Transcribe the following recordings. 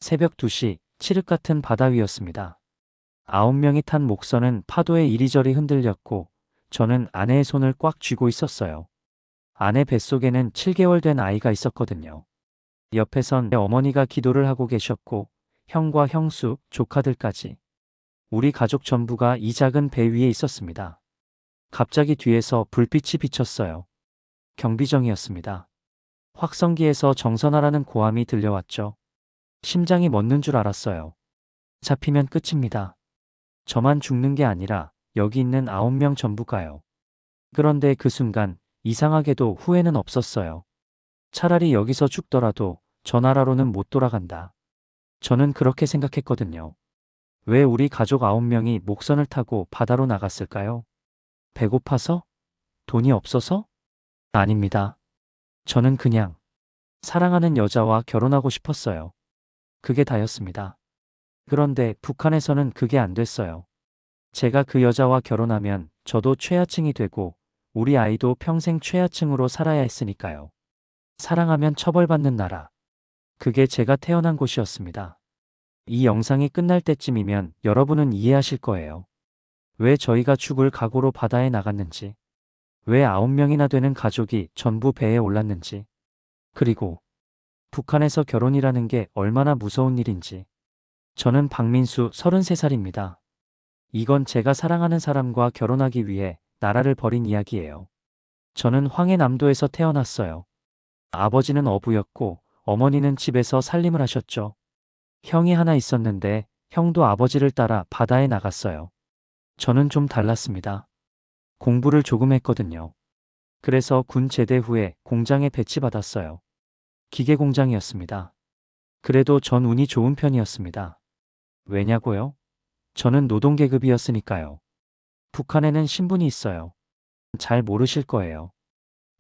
새벽 2시, 칠흑 같은 바다 위였습니다. 9명이 탄 목선은 파도에 이리저리 흔들렸고 저는 아내의 손을 꽉 쥐고 있었어요. 아내 뱃속에는 7개월 된 아이가 있었거든요. 옆에선 어머니가 기도를 하고 계셨고 형과 형수, 조카들까지. 우리 가족 전부가 이 작은 배 위에 있었습니다. 갑자기 뒤에서 불빛이 비쳤어요. 경비정이었습니다. 확성기에서 정선하라는 고함이 들려왔죠. 심장이 멎는 줄 알았어요. 잡히면 끝입니다. 저만 죽는 게 아니라 여기 있는 9명 전부가요. 그런데 그 순간 이상하게도 후회는 없었어요. 차라리 여기서 죽더라도 저 나라로는 못 돌아간다. 저는 그렇게 생각했거든요. 왜 우리 가족 9명이 목선을 타고 바다로 나갔을까요? 배고파서? 돈이 없어서? 아닙니다. 저는 그냥 사랑하는 여자와 결혼하고 싶었어요. 그게 다였습니다. 그런데 북한에서는 그게 안 됐어요. 제가 그 여자와 결혼하면 저도 최하층이 되고 우리 아이도 평생 최하층으로 살아야 했으니까요. 사랑하면 처벌받는 나라. 그게 제가 태어난 곳이었습니다. 이 영상이 끝날 때쯤이면 여러분은 이해하실 거예요. 왜 저희가 죽을 각오로 바다에 나갔는지. 왜 9명이나 되는 가족이 전부 배에 올랐는지. 그리고 북한에서 결혼이라는 게 얼마나 무서운 일인지. 저는 박민수 33살입니다. 이건 제가 사랑하는 사람과 결혼하기 위해 나라를 버린 이야기예요. 저는 황해남도에서 태어났어요. 아버지는 어부였고 어머니는 집에서 살림을 하셨죠. 형이 하나 있었는데 형도 아버지를 따라 바다에 나갔어요. 저는 좀 달랐습니다. 공부를 조금 했거든요. 그래서 군 제대 후에 공장에 배치받았어요. 기계 공장이었습니다. 그래도 전 운이 좋은 편이었습니다. 왜냐고요? 저는 노동계급이었으니까요. 북한에는 신분이 있어요. 잘 모르실 거예요.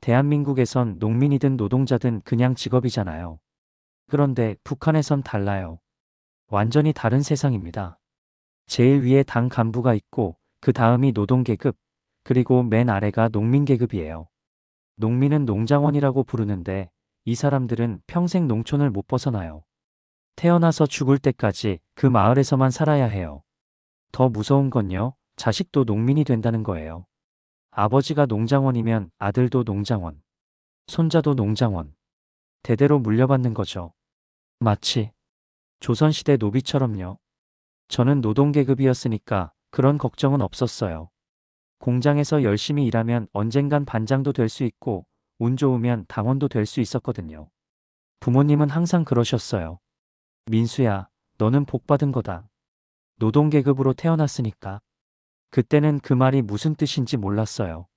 대한민국에선 농민이든 노동자든 그냥 직업이잖아요. 그런데 북한에선 달라요. 완전히 다른 세상입니다. 제일 위에 당 간부가 있고 그 다음이 노동계급, 그리고 맨 아래가 농민계급이에요. 농민은 농장원이라고 부르는데 이 사람들은 평생 농촌을 못 벗어나요. 태어나서 죽을 때까지 그 마을에서만 살아야 해요. 더 무서운 건요, 자식도 농민이 된다는 거예요. 아버지가 농장원이면 아들도 농장원, 손자도 농장원. 대대로 물려받는 거죠. 마치 조선시대 노비처럼요. 저는 노동계급이었으니까 그런 걱정은 없었어요. 공장에서 열심히 일하면 언젠간 반장도 될 수 있고 운 좋으면 당원도 될 수 있었거든요. 부모님은 항상 그러셨어요. 민수야, 너는 복 받은 거다. 노동계급으로 태어났으니까. 그때는 그 말이 무슨 뜻인지 몰랐어요.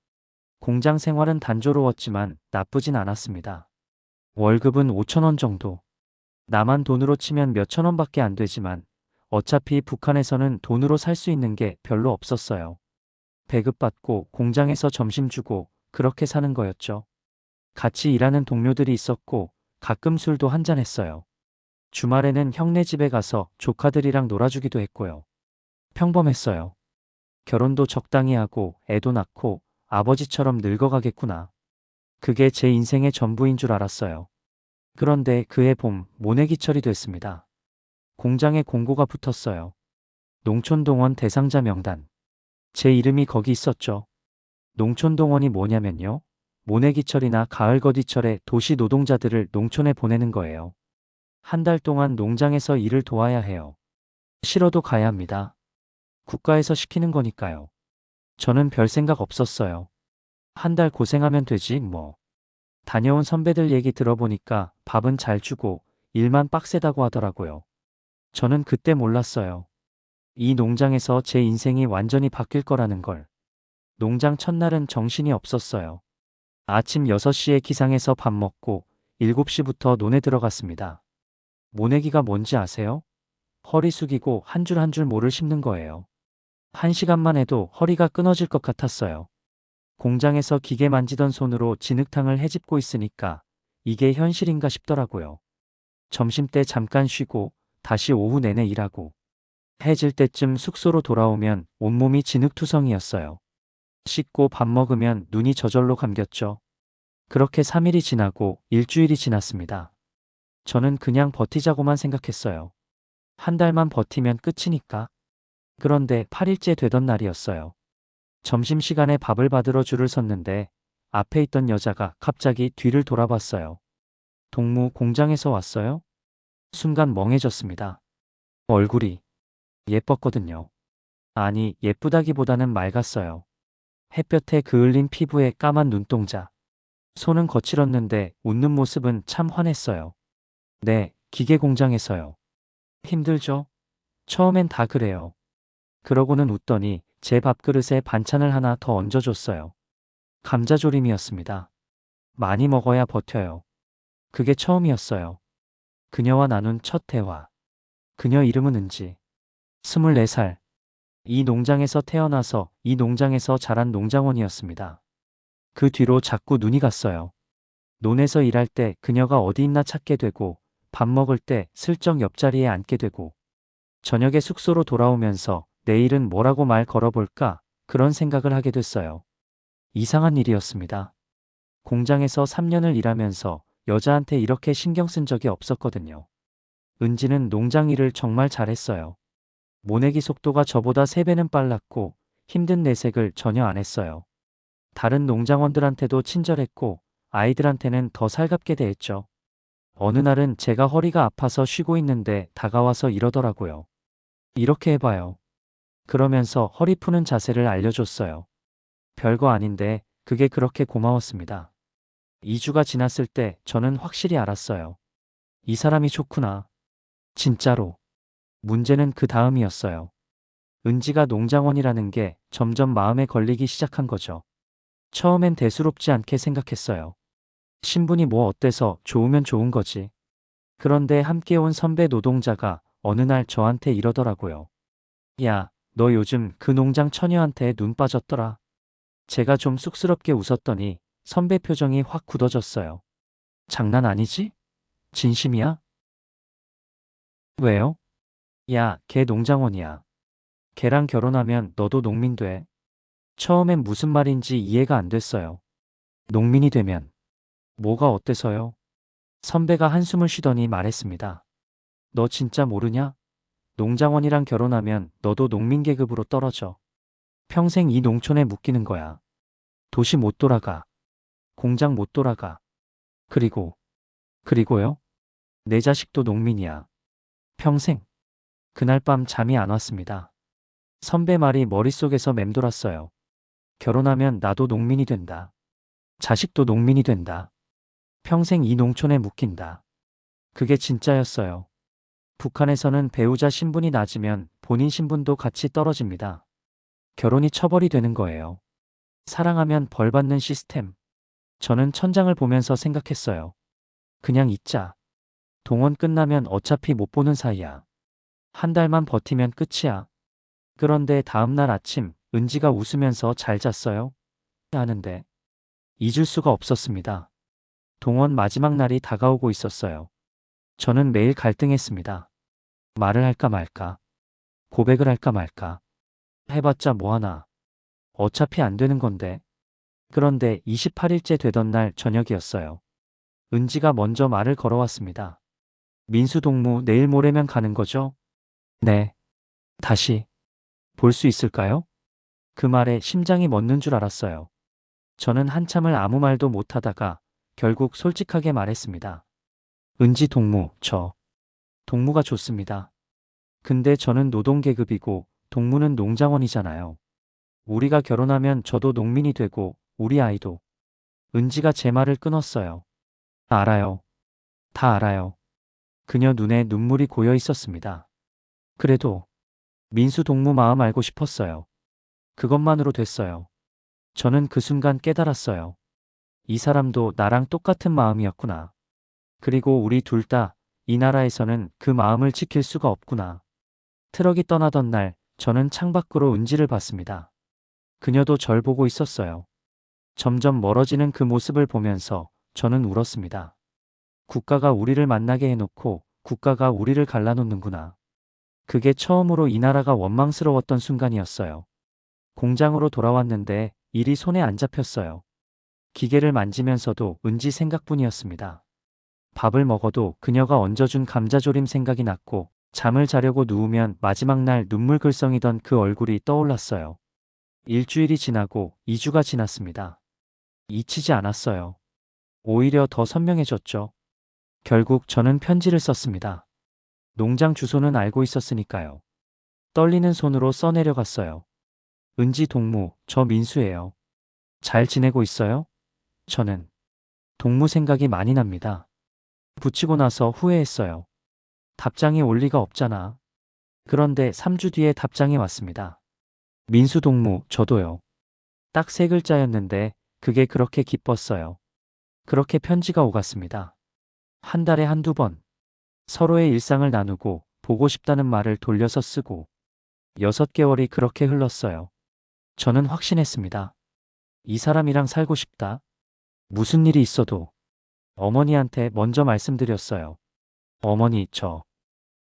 공장 생활은 단조로웠지만 나쁘진 않았습니다. 월급은 5,000원 정도. 남한 돈으로 치면 몇천 원밖에 안 되지만 어차피 북한에서는 돈으로 살 수 있는 게 별로 없었어요. 배급받고 공장에서 점심 주고 그렇게 사는 거였죠. 같이 일하는 동료들이 있었고 가끔 술도 한잔했어요. 주말에는 형네 집에 가서 조카들이랑 놀아주기도 했고요. 평범했어요. 결혼도 적당히 하고 애도 낳고 아버지처럼 늙어가겠구나. 그게 제 인생의 전부인 줄 알았어요. 그런데 그해 봄 모내기철이 됐습니다. 공장에 공고가 붙었어요. 농촌동원 대상자 명단. 제 이름이 거기 있었죠. 농촌동원이 뭐냐면요. 모내기철이나 가을거디철에 도시 노동자들을 농촌에 보내는 거예요. 한 달 동안 농장에서 일을 도와야 해요. 싫어도 가야 합니다. 국가에서 시키는 거니까요. 저는 별 생각 없었어요. 한 달 고생하면 되지 뭐. 다녀온 선배들 얘기 들어보니까 밥은 잘 주고 일만 빡세다고 하더라고요. 저는 그때 몰랐어요. 이 농장에서 제 인생이 완전히 바뀔 거라는 걸. 농장 첫날은 정신이 없었어요. 아침 6시에 기상해서 밥 먹고 7시부터 논에 들어갔습니다. 모내기가 뭔지 아세요? 허리 숙이고 한 줄 한 줄 모를 씹는 거예요. 1시간만 해도 허리가 끊어질 것 같았어요. 공장에서 기계 만지던 손으로 진흙탕을 헤집고 있으니까 이게 현실인가 싶더라고요. 점심때 잠깐 쉬고 다시 오후 내내 일하고 해질 때쯤 숙소로 돌아오면 온몸이 진흙투성이었어요. 씻고 밥 먹으면 눈이 저절로 감겼죠. 그렇게 3일이 지나고 일주일이 지났습니다. 저는 그냥 버티자고만 생각했어요. 한 달만 버티면 끝이니까. 그런데 8일째 되던 날이었어요. 점심시간에 밥을 받으러 줄을 섰는데 앞에 있던 여자가 갑자기 뒤를 돌아봤어요. 동무 공장에서 왔어요? 순간 멍해졌습니다. 얼굴이 예뻤거든요. 아니, 예쁘다기보다는 맑았어요. 햇볕에 그을린 피부에 까만 눈동자. 손은 거칠었는데 웃는 모습은 참 환했어요. 네, 기계 공장에서요. 힘들죠? 처음엔 다 그래요. 그러고는 웃더니 제 밥그릇에 반찬을 하나 더 얹어줬어요. 감자조림이었습니다. 많이 먹어야 버텨요. 그게 처음이었어요. 그녀와 나눈 첫 대화. 그녀 이름은 은지. 24살. 이 농장에서 태어나서 이 농장에서 자란 농장원이었습니다. 그 뒤로 자꾸 눈이 갔어요. 논에서 일할 때 그녀가 어디 있나 찾게 되고, 밥 먹을 때 슬쩍 옆자리에 앉게 되고, 저녁에 숙소로 돌아오면서 내일은 뭐라고 말 걸어볼까 그런 생각을 하게 됐어요. 이상한 일이었습니다. 공장에서 3년을 일하면서 여자한테 이렇게 신경 쓴 적이 없었거든요. 은지는 농장 일을 정말 잘했어요. 모내기 속도가 저보다 3배는 빨랐고 힘든 내색을 전혀 안 했어요. 다른 농장원들한테도 친절했고 아이들한테는 더 살갑게 대했죠. 어느 날은 제가 허리가 아파서 쉬고 있는데 다가와서 이러더라고요. 이렇게 해봐요. 그러면서 허리 푸는 자세를 알려줬어요. 별거 아닌데 그게 그렇게 고마웠습니다. 2주가 지났을 때 저는 확실히 알았어요. 이 사람이 좋구나. 진짜로. 문제는 그 다음이었어요. 은지가 농장원이라는 게 점점 마음에 걸리기 시작한 거죠. 처음엔 대수롭지 않게 생각했어요. 신분이 뭐 어때서 좋으면 좋은 거지. 그런데 함께 온 선배 노동자가 어느 날 저한테 이러더라고요. 야, 너 요즘 그 농장 처녀한테 눈 빠졌더라. 제가 좀 쑥스럽게 웃었더니 선배 표정이 확 굳어졌어요. 장난 아니지? 진심이야? 왜요? 야, 걔 농장원이야. 걔랑 결혼하면 너도 농민 돼. 처음엔 무슨 말인지 이해가 안 됐어요. 농민이 되면 뭐가 어때서요? 선배가 한숨을 쉬더니 말했습니다. 너 진짜 모르냐? 농장원이랑 결혼하면 너도 농민 계급으로 떨어져. 평생 이 농촌에 묶이는 거야. 도시 못 돌아가. 공장 못 돌아가. 그리고요? 내 자식도 농민이야. 평생. 그날 밤 잠이 안 왔습니다. 선배 말이 머릿속에서 맴돌았어요. 결혼하면 나도 농민이 된다. 자식도 농민이 된다. 평생 이 농촌에 묶인다. 그게 진짜였어요. 북한에서는 배우자 신분이 낮으면 본인 신분도 같이 떨어집니다. 결혼이 처벌이 되는 거예요. 사랑하면 벌 받는 시스템. 저는 천장을 보면서 생각했어요. 그냥 있자. 동원 끝나면 어차피 못 보는 사이야. 한 달만 버티면 끝이야. 그런데 다음날 아침 은지가 웃으면서 잘 잤어요? 하는데 잊을 수가 없었습니다. 동원 마지막 날이 다가오고 있었어요. 저는 매일 갈등했습니다. 말을 할까 말까. 고백을 할까 말까. 해봤자 뭐하나. 어차피 안 되는 건데. 그런데 28일째 되던 날 저녁이었어요. 은지가 먼저 말을 걸어왔습니다. 민수 동무 내일 모레면 가는 거죠? 네. 다시 볼 수 있을까요? 그 말에 심장이 멎는 줄 알았어요. 저는 한참을 아무 말도 못하다가 결국 솔직하게 말했습니다. 은지 동무, 동무가 좋습니다. 근데 저는 노동계급이고 동무는 농장원이잖아요. 우리가 결혼하면 저도 농민이 되고 우리 아이도. 은지가 제 말을 끊었어요. 알아요. 다 알아요. 그녀 눈에 눈물이 고여 있었습니다. 그래도 민수 동무 마음 알고 싶었어요. 그것만으로 됐어요. 저는 그 순간 깨달았어요. 이 사람도 나랑 똑같은 마음이었구나. 그리고 우리 둘 다 이 나라에서는 그 마음을 지킬 수가 없구나. 트럭이 떠나던 날 저는 창밖으로 은지를 봤습니다. 그녀도 절 보고 있었어요. 점점 멀어지는 그 모습을 보면서 저는 울었습니다. 국가가 우리를 만나게 해놓고 국가가 우리를 갈라놓는구나. 그게 처음으로 이 나라가 원망스러웠던 순간이었어요. 공장으로 돌아왔는데 일이 손에 안 잡혔어요. 기계를 만지면서도 은지 생각뿐이었습니다. 밥을 먹어도 그녀가 얹어준 감자조림 생각이 났고 잠을 자려고 누우면 마지막 날 눈물 글썽이던 그 얼굴이 떠올랐어요. 일주일이 지나고 2주가 지났습니다. 잊히지 않았어요. 오히려 더 선명해졌죠. 결국 저는 편지를 썼습니다. 농장 주소는 알고 있었으니까요. 떨리는 손으로 써내려갔어요. 은지 동무, 저 민수예요. 잘 지내고 있어요? 저는 동무 생각이 많이 납니다. 붙이고 나서 후회했어요. 답장이 올 리가 없잖아. 그런데 3주 뒤에 답장이 왔습니다. 민수 동무, 저도요. 딱 3글자였는데 그게 그렇게 기뻤어요. 그렇게 편지가 오갔습니다. 한 달에 한두 번 서로의 일상을 나누고 보고 싶다는 말을 돌려서 쓰고 6개월이 그렇게 흘렀어요. 저는 확신했습니다. 이 사람이랑 살고 싶다. 무슨 일이 있어도 어머니한테 먼저 말씀드렸어요. 어머니, 저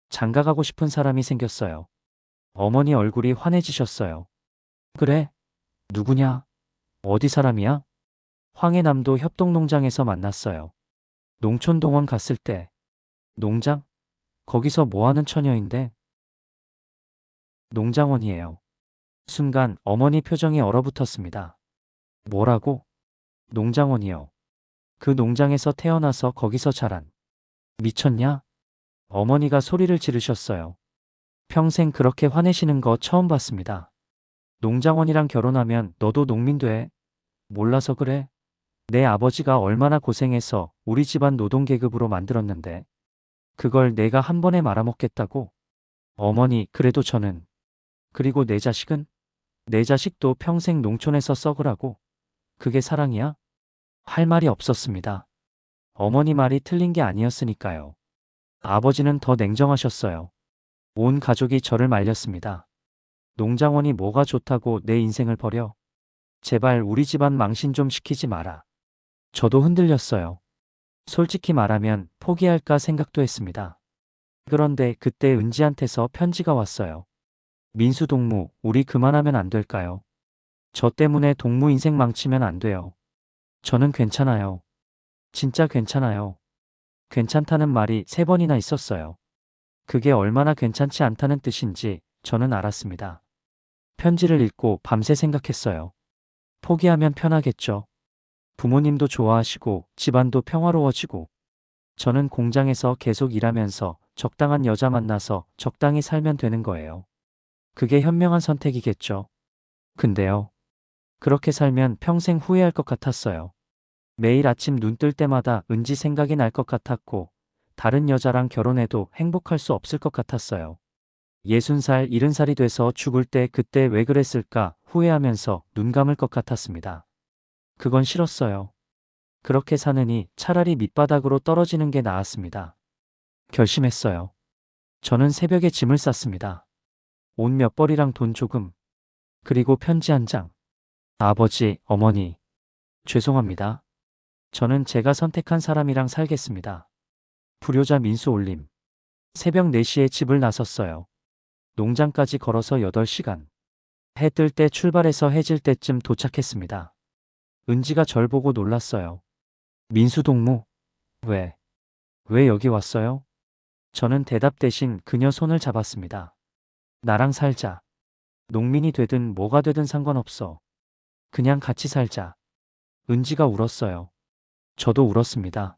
장가가고 싶은 사람이 생겼어요. 어머니 얼굴이 환해지셨어요. 그래? 누구냐? 어디 사람이야? 황해남도 협동농장에서 만났어요. 농촌동원 갔을 때. 농장? 거기서 뭐하는 처녀인데? 농장원이에요. 순간 어머니 표정이 얼어붙었습니다. 뭐라고? 농장원이요. 그 농장에서 태어나서 거기서 자란. 미쳤냐? 어머니가 소리를 지르셨어요. 평생 그렇게 화내시는 거 처음 봤습니다. 농장원이랑 결혼하면 너도 농민 돼. 몰라서 그래. 내 아버지가 얼마나 고생해서 우리 집안 노동계급으로 만들었는데 그걸 내가 한 번에 말아먹겠다고? 어머니, 그래도 저는. 그리고 내 자식은? 내 자식도 평생 농촌에서 썩으라고? 그게 사랑이야? 할 말이 없었습니다. 어머니 말이 틀린 게 아니었으니까요. 아버지는 더 냉정하셨어요. 온 가족이 저를 말렸습니다. 농장원이 뭐가 좋다고 내 인생을 버려? 제발 우리 집안 망신 좀 시키지 마라. 저도 흔들렸어요. 솔직히 말하면 포기할까 생각도 했습니다. 그런데 그때 은지한테서 편지가 왔어요. 민수 동무, 우리 그만하면 안 될까요? 저 때문에 동무 인생 망치면 안 돼요. 저는 괜찮아요. 진짜 괜찮아요. 괜찮다는 말이 3번이나 있었어요. 그게 얼마나 괜찮지 않다는 뜻인지 저는 알았습니다. 편지를 읽고 밤새 생각했어요. 포기하면 편하겠죠. 부모님도 좋아하시고 집안도 평화로워지고 저는 공장에서 계속 일하면서 적당한 여자 만나서 적당히 살면 되는 거예요. 그게 현명한 선택이겠죠. 근데요. 그렇게 살면 평생 후회할 것 같았어요. 매일 아침 눈 뜰 때마다 은지 생각이 날 것 같았고 다른 여자랑 결혼해도 행복할 수 없을 것 같았어요. 60살, 70살이 돼서 죽을 때 그때 왜 그랬을까 후회하면서 눈 감을 것 같았습니다. 그건 싫었어요. 그렇게 사느니 차라리 밑바닥으로 떨어지는 게 나았습니다. 결심했어요. 저는 새벽에 짐을 쌌습니다. 옷 몇 벌이랑 돈 조금, 그리고 편지 한 장. 아버지, 어머니, 죄송합니다. 저는 제가 선택한 사람이랑 살겠습니다. 불효자 민수 올림. 새벽 4시에 집을 나섰어요. 농장까지 걸어서 8시간. 해 뜰 때 출발해서 해질 때쯤 도착했습니다. 은지가 절 보고 놀랐어요. 민수 동무, 왜 여기 왔어요? 저는 대답 대신 그녀 손을 잡았습니다. 나랑 살자. 농민이 되든 뭐가 되든 상관없어. 그냥 같이 살자. 은지가 울었어요. 저도 울었습니다.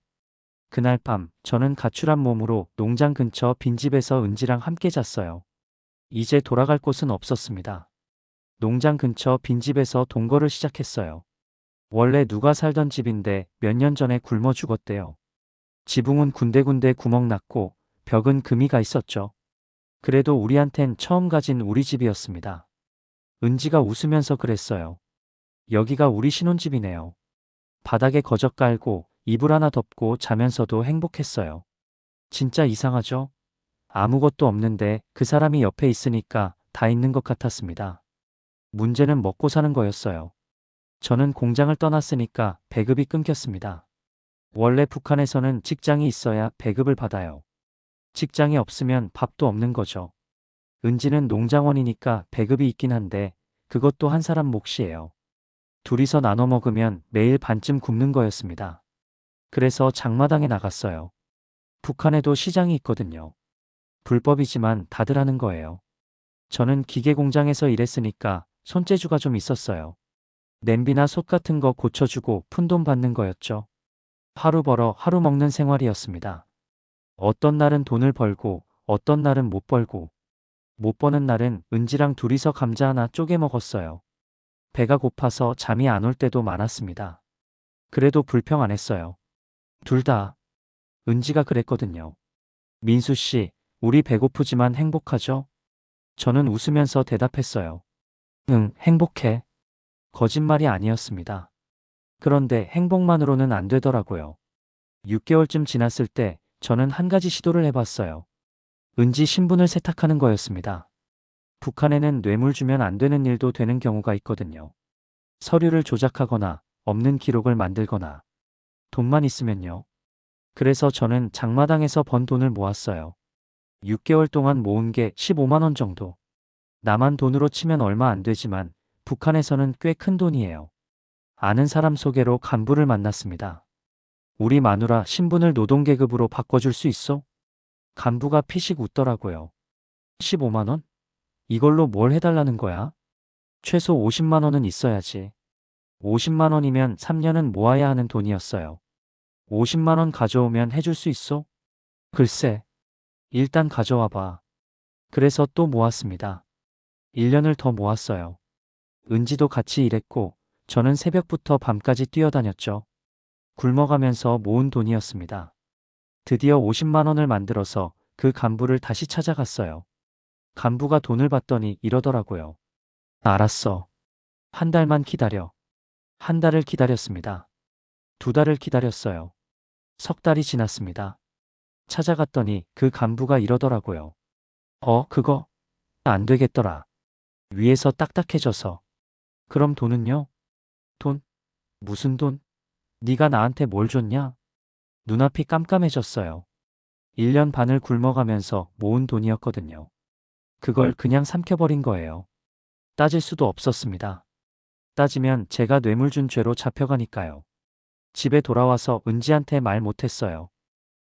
그날 밤 저는 가출한 몸으로 농장 근처 빈집에서 은지랑 함께 잤어요. 이제 돌아갈 곳은 없었습니다. 농장 근처 빈집에서 동거를 시작했어요. 원래 누가 살던 집인데 몇 년 전에 굶어 죽었대요. 지붕은 군데군데 구멍 났고 벽은 금이 가 있었죠. 그래도 우리한텐 처음 가진 우리 집이었습니다. 은지가 웃으면서 그랬어요. 여기가 우리 신혼집이네요. 바닥에 거적 깔고 이불 하나 덮고 자면서도 행복했어요. 진짜 이상하죠? 아무것도 없는데 그 사람이 옆에 있으니까 다 있는 것 같았습니다. 문제는 먹고 사는 거였어요. 저는 공장을 떠났으니까 배급이 끊겼습니다. 원래 북한에서는 직장이 있어야 배급을 받아요. 직장이 없으면 밥도 없는 거죠. 은지는 농장원이니까 배급이 있긴 한데 그것도 한 사람 몫이에요. 둘이서 나눠 먹으면 매일 반쯤 굶는 거였습니다. 그래서 장마당에 나갔어요. 북한에도 시장이 있거든요. 불법이지만 다들 하는 거예요. 저는 기계 공장에서 일했으니까 손재주가 좀 있었어요. 냄비나 솥 같은 거 고쳐주고 푼돈 받는 거였죠. 하루 벌어 하루 먹는 생활이었습니다. 어떤 날은 돈을 벌고 어떤 날은 못 벌고 못 버는 날은 은지랑 둘이서 감자 하나 쪼개 먹었어요. 배가 고파서 잠이 안 올 때도 많았습니다. 그래도 불평 안 했어요. 둘 다. 은지가 그랬거든요. 민수 씨, 우리 배고프지만 행복하죠? 저는 웃으면서 대답했어요. 응, 행복해. 거짓말이 아니었습니다. 그런데 행복만으로는 안 되더라고요. 6개월쯤 지났을 때 저는 한 가지 시도를 해봤어요. 은지 신분을 세탁하는 거였습니다. 북한에는 뇌물 주면 안 되는 일도 되는 경우가 있거든요. 서류를 조작하거나 없는 기록을 만들거나 돈만 있으면요. 그래서 저는 장마당에서 번 돈을 모았어요. 6개월 동안 모은 게 15만 원 정도. 남한 돈으로 치면 얼마 안 되지만 북한에서는 꽤 큰 돈이에요. 아는 사람 소개로 간부를 만났습니다. 우리 마누라 신분을 노동계급으로 바꿔줄 수 있어? 간부가 피식 웃더라고요. 15만 원? 이걸로 뭘 해달라는 거야? 최소 50만 원은 있어야지. 50만 원이면 3년은 모아야 하는 돈이었어요. 50만 원 가져오면 해줄 수 있어? 글쎄, 일단 가져와 봐. 그래서 또 모았습니다. 1년을 더 모았어요. 은지도 같이 일했고 저는 새벽부터 밤까지 뛰어다녔죠. 굶어가면서 모은 돈이었습니다. 드디어 50만 원을 만들어서 그 간부를 다시 찾아갔어요. 간부가 돈을 받더니 이러더라고요. 알았어. 한 달만 기다려. 한 달을 기다렸습니다. 2달을 기다렸어요. 3달이 지났습니다. 찾아갔더니 그 간부가 이러더라고요. 그거 안 되겠더라. 위에서 딱딱해져서. 그럼 돈은요? 돈? 무슨 돈? 네가 나한테 뭘 줬냐? 눈앞이 깜깜해졌어요. 1년 반을 굶어가면서 모은 돈이었거든요. 그걸 그냥 삼켜버린 거예요. 따질 수도 없었습니다. 따지면 제가 뇌물 준 죄로 잡혀가니까요. 집에 돌아와서 은지한테 말 못했어요.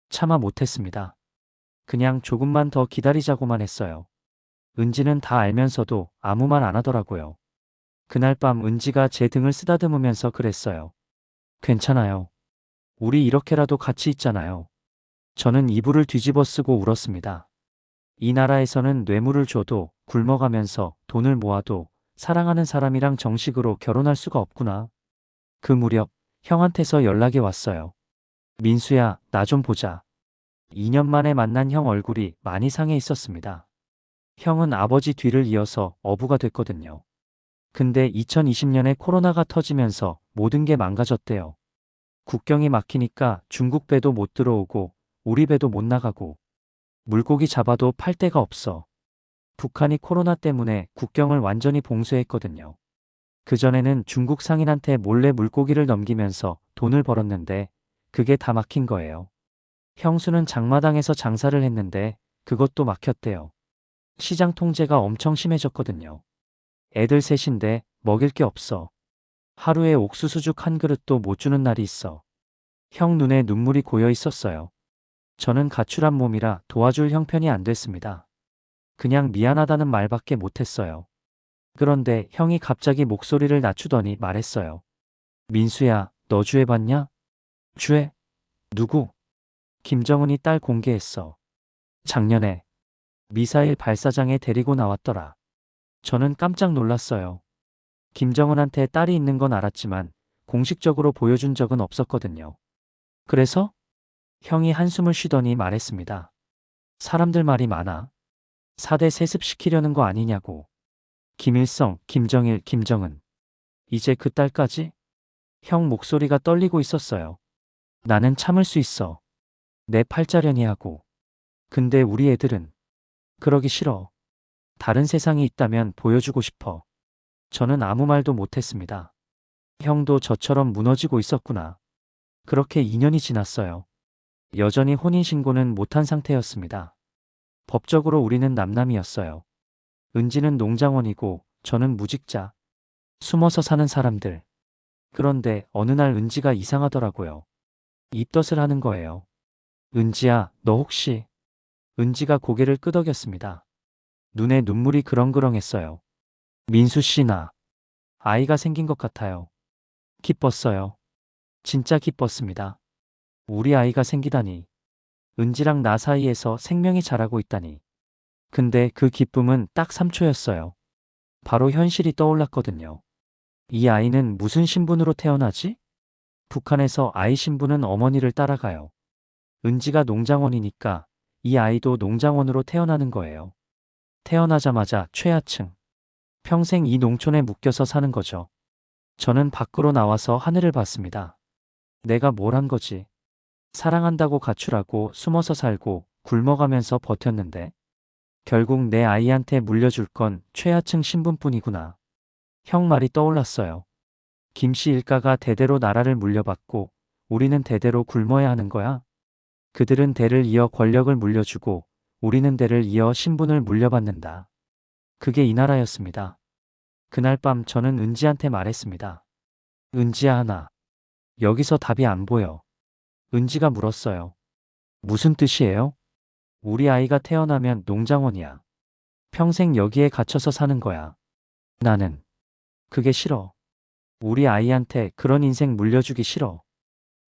차마 못했습니다. 그냥 조금만 더 기다리자고만 했어요. 은지는 다 알면서도 아무 말 안 하더라고요. 그날 밤 은지가 제 등을 쓰다듬으면서 그랬어요. 괜찮아요. 우리 이렇게라도 같이 있잖아요. 저는 이불을 뒤집어 쓰고 울었습니다. 이 나라에서는 뇌물을 줘도 굶어가면서 돈을 모아도 사랑하는 사람이랑 정식으로 결혼할 수가 없구나. 그 무렵 형한테서 연락이 왔어요. 민수야, 나 좀 보자. 2년 만에 만난 형 얼굴이 많이 상해 있었습니다. 형은 아버지 뒤를 이어서 어부가 됐거든요. 근데 2020년에 코로나가 터지면서 모든 게 망가졌대요. 국경이 막히니까 중국 배도 못 들어오고 우리 배도 못 나가고 물고기 잡아도 팔 데가 없어. 북한이 코로나 때문에 국경을 완전히 봉쇄했거든요. 그전에는 중국 상인한테 몰래 물고기를 넘기면서 돈을 벌었는데 그게 다 막힌 거예요. 형수는 장마당에서 장사를 했는데 그것도 막혔대요. 시장 통제가 엄청 심해졌거든요. 애들 셋인데 먹일 게 없어. 하루에 옥수수죽 한 그릇도 못 주는 날이 있어. 형 눈에 눈물이 고여 있었어요. 저는 가출한 몸이라 도와줄 형편이 안 됐습니다. 그냥 미안하다는 말밖에 못했어요. 그런데 형이 갑자기 목소리를 낮추더니 말했어요. 민수야, 너 주애 봤냐? 주애? 누구? 김정은이 딸 공개했어. 작년에 미사일 발사장에 데리고 나왔더라. 저는 깜짝 놀랐어요. 김정은한테 딸이 있는 건 알았지만 공식적으로 보여준 적은 없었거든요. 그래서? 형이 한숨을 쉬더니 말했습니다. 사람들 말이 많아. 4대 세습시키려는 거 아니냐고. 김일성, 김정일, 김정은. 이제 그 딸까지? 형 목소리가 떨리고 있었어요. 나는 참을 수 있어. 내 팔자련이 하고. 근데 우리 애들은 그러기 싫어. 다른 세상이 있다면 보여주고 싶어. 저는 아무 말도 못했습니다. 형도 저처럼 무너지고 있었구나. 그렇게 2년이 지났어요. 여전히 혼인신고는 못한 상태였습니다. 법적으로 우리는 남남이었어요. 은지는 농장원이고 저는 무직자. 숨어서 사는 사람들. 그런데 어느 날 은지가 이상하더라고요. 입덧을 하는 거예요. 은지야, 너 혹시 은지가 고개를 끄덕였습니다. 눈에 눈물이 그렁그렁했어요. 민수 씨, 나 아이가 생긴 것 같아요. 기뻤어요. 진짜 기뻤습니다. 우리 아이가 생기다니. 은지랑 나 사이에서 생명이 자라고 있다니. 근데 그 기쁨은 딱 3초였어요. 바로 현실이 떠올랐거든요. 이 아이는 무슨 신분으로 태어나지? 북한에서 아이 신분은 어머니를 따라가요. 은지가 농장원이니까 이 아이도 농장원으로 태어나는 거예요. 태어나자마자 최하층. 평생 이 농촌에 묶여서 사는 거죠. 저는 밖으로 나와서 하늘을 봤습니다. 내가 뭘 한 거지? 사랑한다고 가출하고 숨어서 살고 굶어가면서 버텼는데 결국 내 아이한테 물려줄 건 최하층 신분뿐이구나. 형 말이 떠올랐어요. 김씨 일가가 대대로 나라를 물려받고 우리는 대대로 굶어야 하는 거야. 그들은 대를 이어 권력을 물려주고 우리는 대를 이어 신분을 물려받는다. 그게 이 나라였습니다. 그날 밤 저는 은지한테 말했습니다. 은지야, 하나. 여기서 답이 안 보여. 은지가 물었어요. 무슨 뜻이에요? 우리 아이가 태어나면 농장원이야. 평생 여기에 갇혀서 사는 거야. 나는 그게 싫어. 우리 아이한테 그런 인생 물려주기 싫어.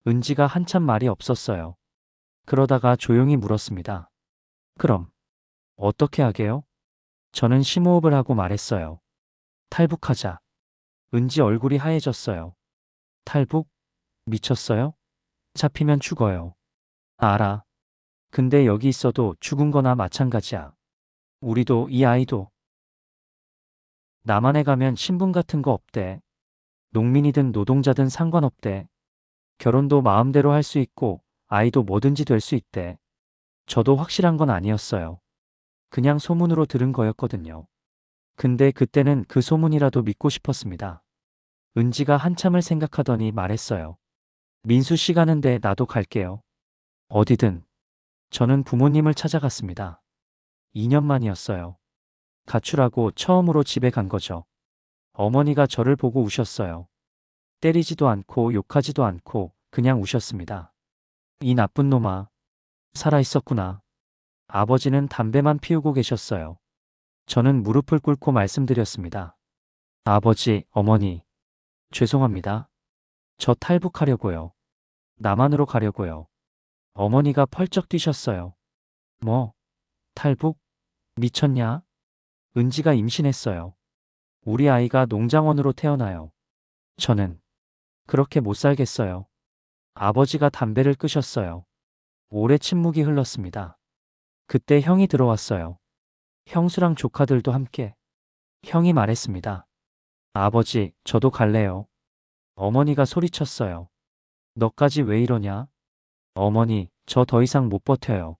은지가 한참 말이 없었어요. 그러다가 조용히 물었습니다. 그럼 어떻게 하게요? 저는 심호흡을 하고 말했어요. 탈북하자. 은지 얼굴이 하얘졌어요. 탈북? 미쳤어요? 잡히면 죽어요. 알아. 근데 여기 있어도 죽은 거나 마찬가지야. 우리도 이 아이도. 남한에 가면 신분 같은 거 없대. 농민이든 노동자든 상관없대. 결혼도 마음대로 할 수 있고 아이도 뭐든지 될 수 있대. 저도 확실한 건 아니었어요. 그냥 소문으로 들은 거였거든요. 근데 그때는 그 소문이라도 믿고 싶었습니다. 은지가 한참을 생각하더니 말했어요. 민수 씨 가는데 나도 갈게요. 어디든. 저는 부모님을 찾아갔습니다. 2년 만이었어요. 가출하고 처음으로 집에 간 거죠. 어머니가 저를 보고 우셨어요. 때리지도 않고 욕하지도 않고 그냥 우셨습니다. 이 나쁜 놈아. 살아있었구나. 아버지는 담배만 피우고 계셨어요. 저는 무릎을 꿇고 말씀드렸습니다. 아버지, 어머니, 죄송합니다. 저 탈북하려고요. 남한으로 가려고요. 어머니가 펄쩍 뛰셨어요. 뭐? 탈북? 미쳤냐? 은지가 임신했어요. 우리 아이가 농장원으로 태어나요. 저는 그렇게 못 살겠어요. 아버지가 담배를 끄셨어요. 오래 침묵이 흘렀습니다. 그때 형이 들어왔어요. 형수랑 조카들도 함께. 형이 말했습니다. 아버지, 저도 갈래요. 어머니가 소리쳤어요. 너까지 왜 이러냐? 어머니, 저 더 이상 못 버텨요.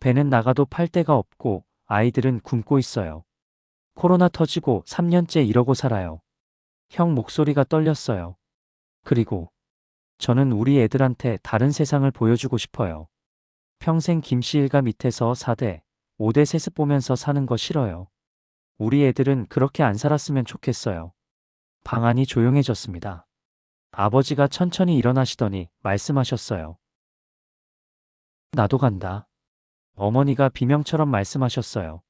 배는 나가도 팔 데가 없고 아이들은 굶고 있어요. 코로나 터지고 3년째 이러고 살아요. 형 목소리가 떨렸어요. 그리고 저는 우리 애들한테 다른 세상을 보여주고 싶어요. 평생 김씨 일가 밑에서 4대, 5대 세습 보면서 사는 거 싫어요. 우리 애들은 그렇게 안 살았으면 좋겠어요. 방 안이 조용해졌습니다. 아버지가 천천히 일어나시더니 말씀하셨어요. 나도 간다. 어머니가 비명처럼 말씀하셨어요.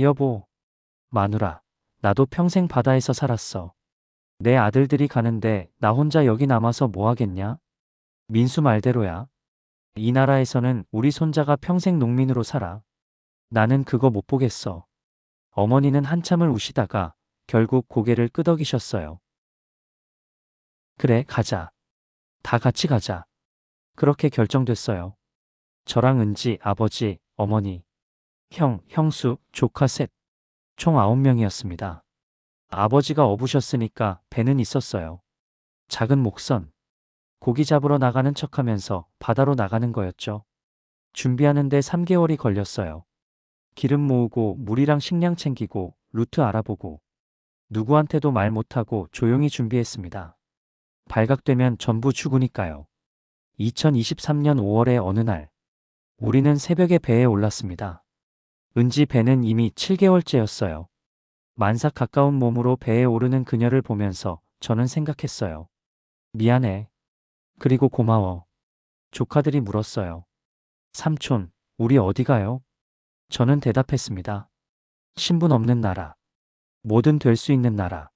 여보, 마누라, 나도 평생 바다에서 살았어. 내 아들들이 가는데 나 혼자 여기 남아서 뭐 하겠냐? 민수 말대로야. 이 나라에서는 우리 손자가 평생 농민으로 살아. 나는 그거 못 보겠어. 어머니는 한참을 우시다가 결국 고개를 끄덕이셨어요. 그래, 가자. 다 같이 가자. 그렇게 결정됐어요. 저랑 은지, 아버지, 어머니, 형, 형수, 조카 셋. 총 9명이었습니다. 아버지가 업으셨으니까 배는 있었어요. 작은 목선. 고기 잡으러 나가는 척하면서 바다로 나가는 거였죠. 준비하는데 3개월이 걸렸어요. 기름 모으고 물이랑 식량 챙기고 루트 알아보고 누구한테도 말 못하고 조용히 준비했습니다. 발각되면 전부 죽으니까요. 2023년 5월의 어느 날 우리는 새벽에 배에 올랐습니다. 은지 배는 이미 7개월째였어요. 만삭 가까운 몸으로 배에 오르는 그녀를 보면서 저는 생각했어요. 미안해. 그리고 고마워. 조카들이 물었어요. 삼촌, 우리 어디 가요? 저는 대답했습니다. 신분 없는 나라. 뭐든 될 수 있는 나라.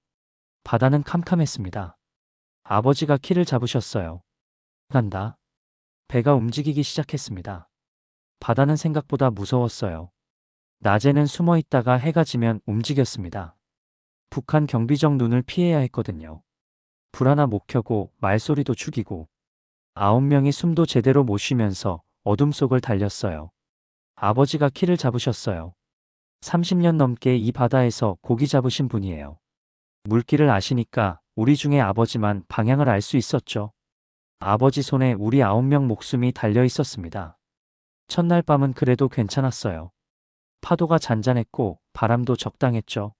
바다는 캄캄했습니다. 아버지가 키를 잡으셨어요. 간다. 배가 움직이기 시작했습니다. 바다는 생각보다 무서웠어요. 낮에는 숨어 있다가 해가 지면 움직였습니다. 북한 경비정 눈을 피해야 했거든요. 불 하나 못 켜고 말소리도 죽이고 9명이 숨도 제대로 못 쉬면서 어둠 속을 달렸어요. 아버지가 키를 잡으셨어요. 30년 넘게 이 바다에서 고기 잡으신 분이에요. 물길을 아시니까 우리 중에 아버지만 방향을 알 수 있었죠. 아버지 손에 우리 9명 목숨이 달려 있었습니다. 첫날 밤은 그래도 괜찮았어요. 파도가 잔잔했고 바람도 적당했죠.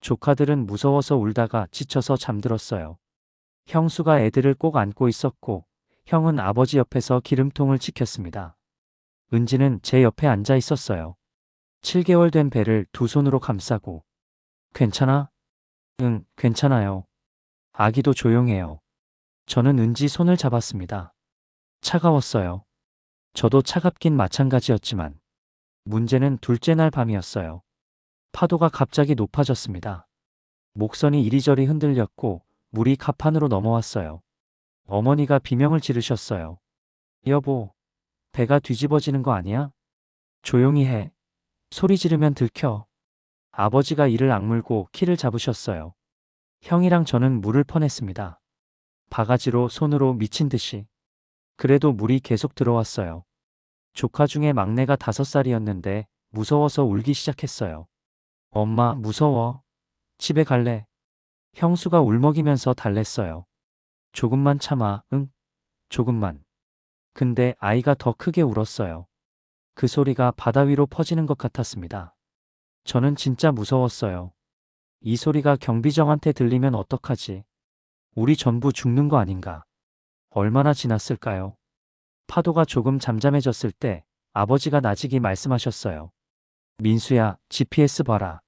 조카들은 무서워서 울다가 지쳐서 잠들었어요. 형수가 애들을 꼭 안고 있었고 형은 아버지 옆에서 기름통을 지켰습니다. 은지는 제 옆에 앉아 있었어요. 7개월 된 배를 두 손으로 감싸고 괜찮아? 응, 괜찮아요. 아기도 조용해요. 저는 은지 손을 잡았습니다. 차가웠어요. 저도 차갑긴 마찬가지였지만 문제는 둘째 날 밤이었어요. 파도가 갑자기 높아졌습니다. 목선이 이리저리 흔들렸고 물이 갑판으로 넘어왔어요. 어머니가 비명을 지르셨어요. 여보, 배가 뒤집어지는 거 아니야? 조용히 해. 소리 지르면 들켜. 아버지가 이를 악물고 키를 잡으셨어요. 형이랑 저는 물을 퍼냈습니다. 바가지로 손으로 미친 듯이. 그래도 물이 계속 들어왔어요. 조카 중에 막내가 5살이었는데 무서워서 울기 시작했어요. 엄마, 무서워. 집에 갈래. 형수가 울먹이면서 달랬어요. 조금만 참아, 응? 조금만. 근데 아이가 더 크게 울었어요. 그 소리가 바다 위로 퍼지는 것 같았습니다. 저는 진짜 무서웠어요. 이 소리가 경비정한테 들리면 어떡하지? 우리 전부 죽는 거 아닌가? 얼마나 지났을까요? 파도가 조금 잠잠해졌을 때 아버지가 나직이 말씀하셨어요. 민수야, GPS 봐라.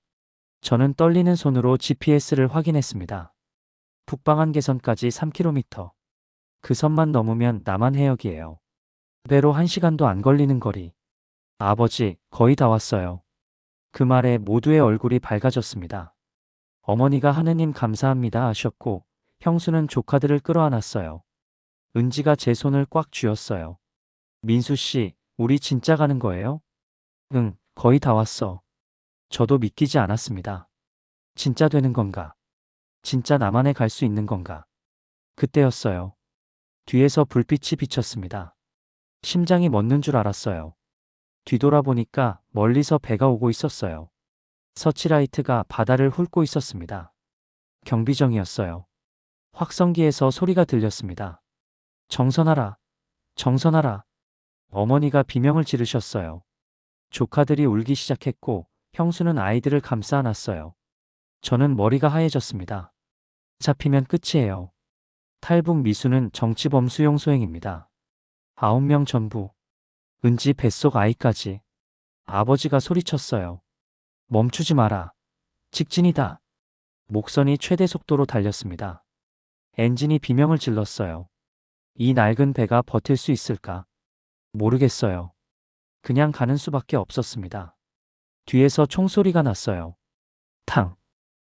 저는 떨리는 손으로 GPS를 확인했습니다. 북방한 개선까지 3km. 그 선만 넘으면 남한 해역이에요. 배로 1시간도 안 걸리는 거리. 아버지, 거의 다 왔어요. 그 말에 모두의 얼굴이 밝아졌습니다. 어머니가 하느님 감사합니다 하셨고 형수는 조카들을 끌어안았어요. 은지가 제 손을 꽉 쥐었어요. 민수 씨, 우리 진짜 가는 거예요? 응, 거의 다 왔어. 저도 믿기지 않았습니다. 진짜 되는 건가? 진짜 남한에 갈 수 있는 건가? 그때였어요. 뒤에서 불빛이 비쳤습니다. 심장이 멎는 줄 알았어요. 뒤돌아보니까 멀리서 배가 오고 있었어요. 서치라이트가 바다를 훑고 있었습니다. 경비정이었어요. 확성기에서 소리가 들렸습니다. 정선하라, 정선하라. 어머니가 비명을 지르셨어요. 조카들이 울기 시작했고 형수는 아이들을 감싸 안았어요. 저는 머리가 하얘졌습니다. 잡히면 끝이에요. 탈북 미수는 정치범 수용 소행입니다. 9명 전부. 은지 뱃속 아이까지. 아버지가 소리쳤어요. 멈추지 마라. 직진이다. 목선이 최대 속도로 달렸습니다. 엔진이 비명을 질렀어요. 이 낡은 배가 버틸 수 있을까? 모르겠어요. 그냥 가는 수밖에 없었습니다. 뒤에서 총소리가 났어요. 탕,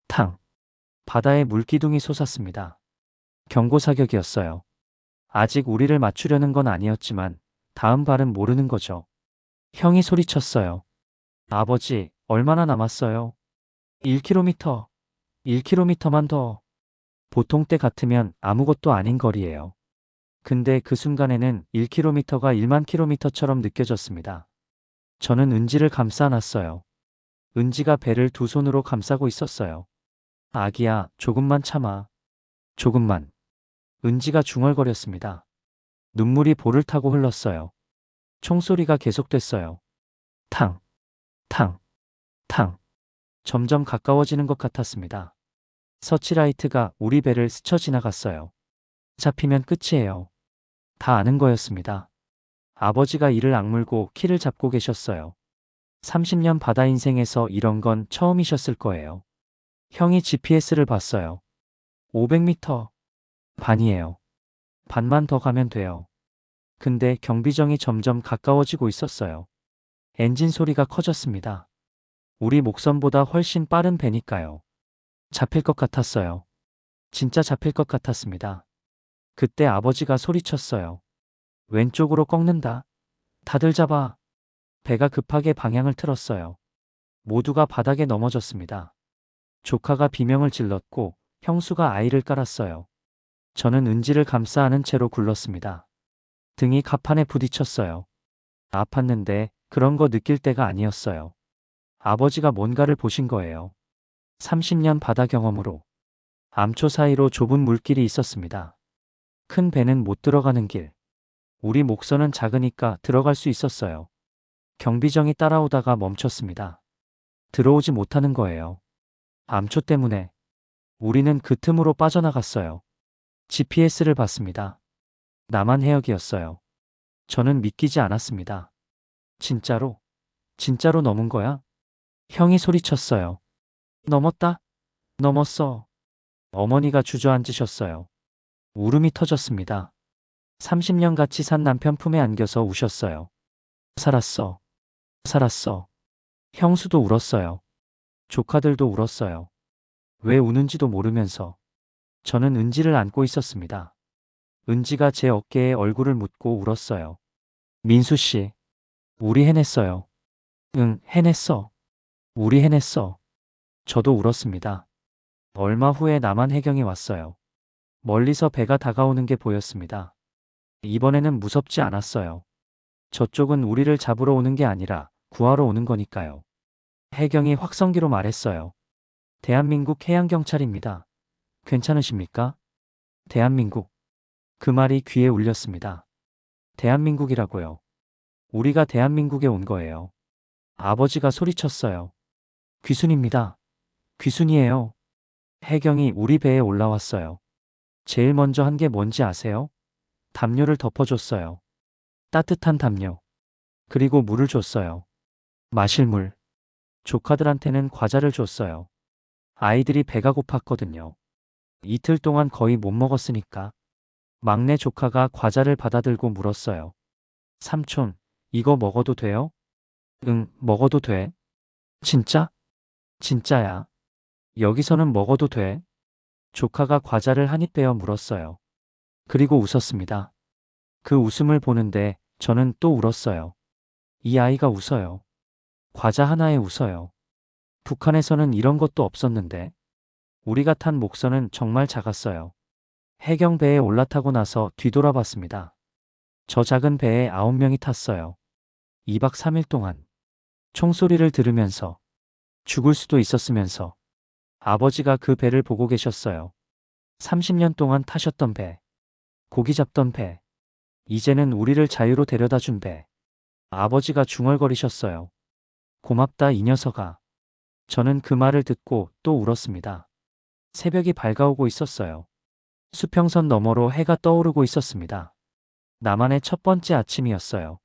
탕. 바다에 물기둥이 솟았습니다. 경고 사격이었어요. 아직 우리를 맞추려는 건 아니었지만 다음 발은 모르는 거죠. 형이 소리쳤어요. 아버지, 얼마나 남았어요? 1km, 1km만 더. 보통 때 같으면 아무것도 아닌 거리예요. 근데 그 순간에는 1km가 1만 km처럼 느껴졌습니다. 저는 은지를 감싸 안았어요. 은지가 배를 두 손으로 감싸고 있었어요. 아기야, 조금만 참아. 조금만. 은지가 중얼거렸습니다. 눈물이 볼을 타고 흘렀어요. 총소리가 계속됐어요. 탕, 탕, 탕. 점점 가까워지는 것 같았습니다. 서치라이트가 우리 배를 스쳐 지나갔어요. 잡히면 끝이에요. 다 아는 거였습니다. 아버지가 이를 악물고 키를 잡고 계셨어요. 30년 바다 인생에서 이런 건 처음이셨을 거예요. 형이 GPS를 봤어요. 500m. 반이에요. 반만 더 가면 돼요. 근데 경비정이 점점 가까워지고 있었어요. 엔진 소리가 커졌습니다. 우리 목선보다 훨씬 빠른 배니까요. 잡힐 것 같았어요. 진짜 잡힐 것 같았습니다. 그때 아버지가 소리쳤어요. 왼쪽으로 꺾는다. 다들 잡아. 배가 급하게 방향을 틀었어요. 모두가 바닥에 넘어졌습니다. 조카가 비명을 질렀고 형수가 아이를 깔았어요. 저는 은지를 감싸 안은 채로 굴렀습니다. 등이 갑판에 부딪혔어요. 아팠는데 그런 거 느낄 때가 아니었어요. 아버지가 뭔가를 보신 거예요. 30년 바다 경험으로. 암초 사이로 좁은 물길이 있었습니다. 큰 배는 못 들어가는 길. 우리 목선은 작으니까 들어갈 수 있었어요. 경비정이 따라오다가 멈췄습니다. 들어오지 못하는 거예요. 암초 때문에. 우리는 그 틈으로 빠져나갔어요. GPS를 봤습니다. 남한 해역이었어요. 저는 믿기지 않았습니다. 진짜로? 진짜로 넘은 거야? 형이 소리쳤어요. 넘었다? 넘었어. 어머니가 주저앉으셨어요. 울음이 터졌습니다. 30년 같이 산 남편 품에 안겨서 우셨어요. 살았어. 살았어. 형수도 울었어요. 조카들도 울었어요. 왜 우는지도 모르면서. 저는 은지를 안고 있었습니다. 은지가 제 어깨에 얼굴을 묻고 울었어요. 민수 씨, 우리 해냈어요. 응, 해냈어. 우리 해냈어. 저도 울었습니다. 얼마 후에 남한 해경이 왔어요. 멀리서 배가 다가오는 게 보였습니다. 이번에는 무섭지 않았어요. 저쪽은 우리를 잡으러 오는 게 아니라 구하러 오는 거니까요. 해경이 확성기로 말했어요. 대한민국 해양경찰입니다. 괜찮으십니까? 대한민국. 그 말이 귀에 울렸습니다. 대한민국이라고요. 우리가 대한민국에 온 거예요. 아버지가 소리쳤어요. 귀순입니다. 귀순이에요. 해경이 우리 배에 올라왔어요. 제일 먼저 한 게 뭔지 아세요? 담요를 덮어줬어요. 따뜻한 담요. 그리고 물을 줬어요. 마실 물. 조카들한테는 과자를 줬어요. 아이들이 배가 고팠거든요. 이틀 동안 거의 못 먹었으니까. 막내 조카가 과자를 받아들고 물었어요. 삼촌, 이거 먹어도 돼요? 응, 먹어도 돼. 진짜? 진짜야. 여기서는 먹어도 돼. 조카가 과자를 한 입 빼어 물었어요. 그리고 웃었습니다. 그 웃음을 보는데 저는 또 울었어요. 이 아이가 웃어요. 과자 하나에 웃어요. 북한에서는 이런 것도 없었는데. 우리가 탄 목선은 정말 작았어요. 해경배에 올라타고 나서 뒤돌아봤습니다. 저 작은 배에 9명이 탔어요. 2박 3일 동안. 총소리를 들으면서. 죽을 수도 있었으면서. 아버지가 그 배를 보고 계셨어요. 30년 동안 타셨던 배. 고기 잡던 배. 이제는 우리를 자유로 데려다 준 배. 아버지가 중얼거리셨어요. 고맙다 이 녀석아. 저는 그 말을 듣고 또 울었습니다. 새벽이 밝아오고 있었어요. 수평선 너머로 해가 떠오르고 있었습니다. 남한의 첫 번째 아침이었어요.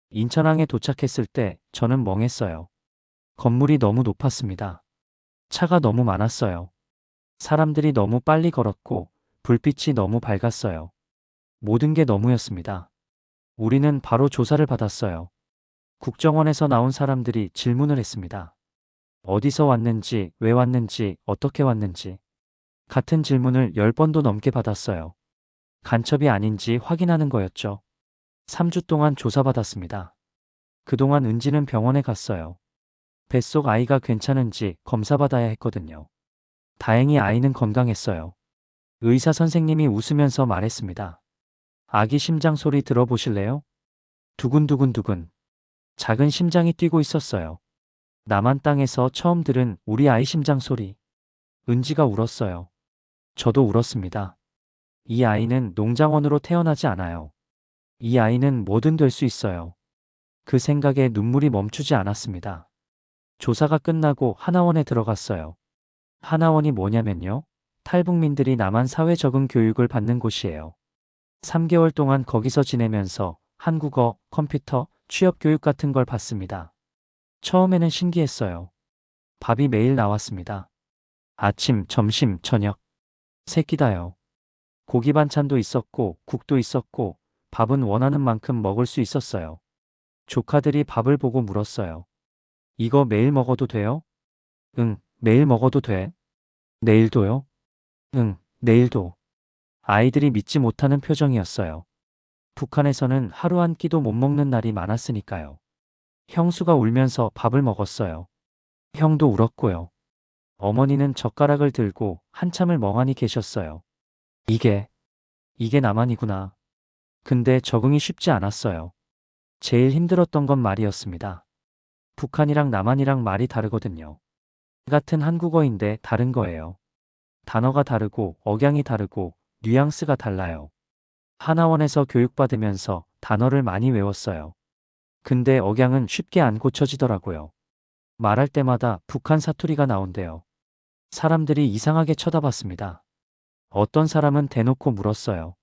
인천항에 도착했을 때 저는 멍했어요. 건물이 너무 높았습니다. 차가 너무 많았어요. 사람들이 너무 빨리 걸었고 불빛이 너무 밝았어요. 모든 게 너무였습니다. 우리는 바로 조사를 받았어요. 국정원에서 나온 사람들이 질문을 했습니다. 어디서 왔는지, 왜 왔는지, 어떻게 왔는지. 같은 질문을 10번도 넘게 받았어요. 간첩이 아닌지 확인하는 거였죠. 3주 동안 조사받았습니다. 그동안 은지는 병원에 갔어요. 뱃속 아이가 괜찮은지 검사받아야 했거든요. 다행히 아이는 건강했어요. 의사 선생님이 웃으면서 말했습니다. 아기 심장 소리 들어보실래요? 두근두근두근. 작은 심장이 뛰고 있었어요. 남한 땅에서 처음 들은 우리 아이 심장 소리. 은지가 울었어요. 저도 울었습니다. 이 아이는 농장원으로 태어나지 않아요. 이 아이는 뭐든 될 수 있어요. 그 생각에 눈물이 멈추지 않았습니다. 조사가 끝나고 하나원에 들어갔어요. 하나원이 뭐냐면요. 탈북민들이 남한 사회 적응 교육을 받는 곳이에요. 3개월 동안 거기서 지내면서 한국어, 컴퓨터, 취업 교육 같은 걸 받습니다. 처음에는 신기했어요. 밥이 매일 나왔습니다. 아침, 점심, 저녁. 세 끼다요. 고기 반찬도 있었고 국도 있었고 밥은 원하는 만큼 먹을 수 있었어요. 조카들이 밥을 보고 물었어요. 이거 매일 먹어도 돼요? 응, 매일 먹어도 돼. 내일도요? 응, 내일도. 아이들이 믿지 못하는 표정이었어요. 북한에서는 하루 한 끼도 못 먹는 날이 많았으니까요. 형수가 울면서 밥을 먹었어요. 형도 울었고요. 어머니는 젓가락을 들고 한참을 멍하니 계셨어요. 이게, 이게 나만이구나. 근데 적응이 쉽지 않았어요. 제일 힘들었던 건 말이었습니다. 북한이랑 남한이랑 말이 다르거든요. 같은 한국어인데 다른 거예요. 단어가 다르고 억양이 다르고 뉘앙스가 달라요. 하나원에서 교육받으면서 단어를 많이 외웠어요. 근데 억양은 쉽게 안 고쳐지더라고요. 말할 때마다 북한 사투리가 나온대요. 사람들이 이상하게 쳐다봤습니다. 어떤 사람은 대놓고 물었어요.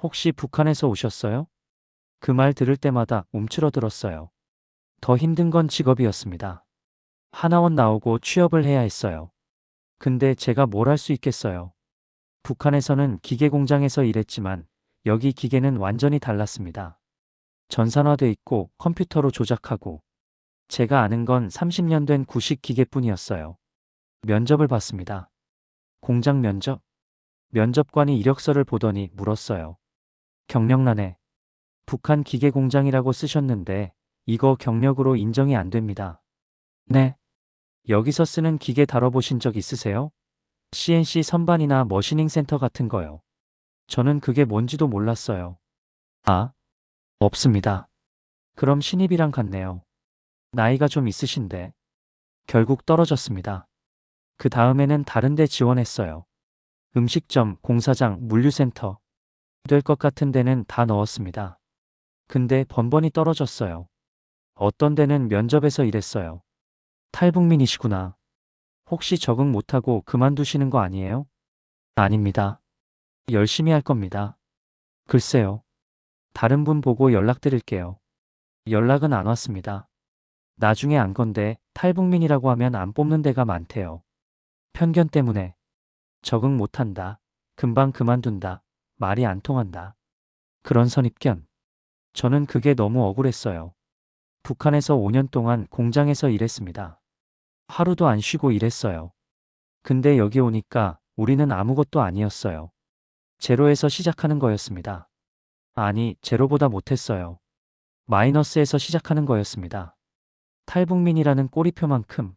혹시 북한에서 오셨어요? 그 말 들을 때마다 움츠러들었어요. 더 힘든 건 직업이었습니다. 하나원 나오고 취업을 해야 했어요. 근데 제가 뭘 할 수 있겠어요. 북한에서는 기계 공장에서 일했지만 여기 기계는 완전히 달랐습니다. 전산화돼 있고 컴퓨터로 조작하고 제가 아는 건 30년 된 구식 기계뿐이었어요. 면접을 봤습니다. 공장 면접? 면접관이 이력서를 보더니 물었어요. 경력란에 북한 기계 공장이라고 쓰셨는데 이거 경력으로 인정이 안 됩니다. 네. 여기서 쓰는 기계 다뤄보신 적 있으세요? CNC 선반이나 머시닝 센터 같은 거요. 저는 그게 뭔지도 몰랐어요. 아, 없습니다. 그럼 신입이랑 같네요. 나이가 좀 있으신데. 결국 떨어졌습니다. 그 다음에는 다른 데 지원했어요. 음식점, 공사장, 물류센터. 될 것 같은 데는 다 넣었습니다. 근데 번번이 떨어졌어요. 어떤 데는 면접에서 이랬어요. 탈북민이시구나. 혹시 적응 못하고 그만두시는 거 아니에요? 아닙니다. 열심히 할 겁니다. 글쎄요. 다른 분 보고 연락드릴게요. 연락은 안 왔습니다. 나중에 안 건데 탈북민이라고 하면 안 뽑는 데가 많대요. 편견 때문에 적응 못한다. 금방 그만둔다. 말이 안 통한다. 그런 선입견. 저는 그게 너무 억울했어요. 북한에서 5년 동안 공장에서 일했습니다. 하루도 안 쉬고 일했어요. 근데 여기 오니까 우리는 아무것도 아니었어요. 제로에서 시작하는 거였습니다. 아니, 제로보다 못했어요. 마이너스에서 시작하는 거였습니다. 탈북민이라는 꼬리표만큼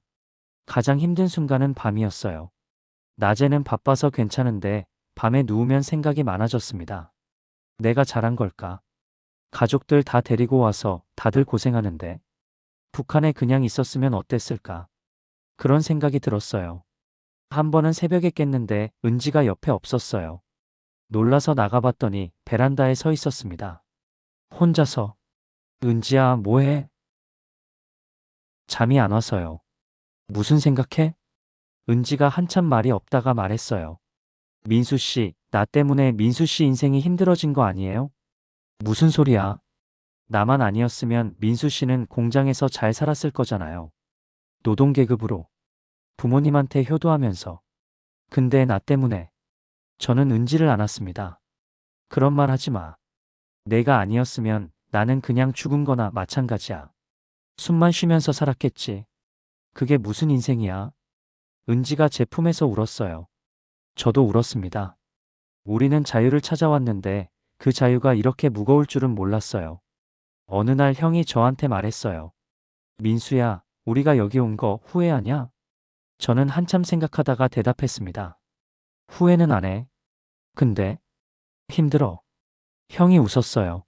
가장 힘든 순간은 밤이었어요. 낮에는 바빠서 괜찮은데 밤에 누우면 생각이 많아졌습니다. 내가 잘한 걸까? 가족들 다 데리고 와서 다들 고생하는데 북한에 그냥 있었으면 어땠을까? 그런 생각이 들었어요. 한 번은 새벽에 깼는데 은지가 옆에 없었어요. 놀라서 나가봤더니 베란다에 서 있었습니다. 혼자서. 은지야, 뭐해? 잠이 안 와서요. 무슨 생각해? 은지가 한참 말이 없다가 말했어요. 민수 씨, 나 때문에 민수 씨 인생이 힘들어진 거 아니에요? 무슨 소리야? 나만 아니었으면 민수 씨는 공장에서 잘 살았을 거잖아요. 노동계급으로. 부모님한테 효도하면서. 근데 나 때문에. 저는 은지를 안았습니다. 그런 말 하지 마. 내가 아니었으면 나는 그냥 죽은 거나 마찬가지야. 숨만 쉬면서 살았겠지. 그게 무슨 인생이야? 은지가 제 품에서 울었어요. 저도 울었습니다. 우리는 자유를 찾아왔는데 그 자유가 이렇게 무거울 줄은 몰랐어요. 어느 날 형이 저한테 말했어요. 민수야, 우리가 여기 온 거 후회하냐? 저는 한참 생각하다가 대답했습니다. 후회는 안 해. 근데 힘들어. 형이 웃었어요.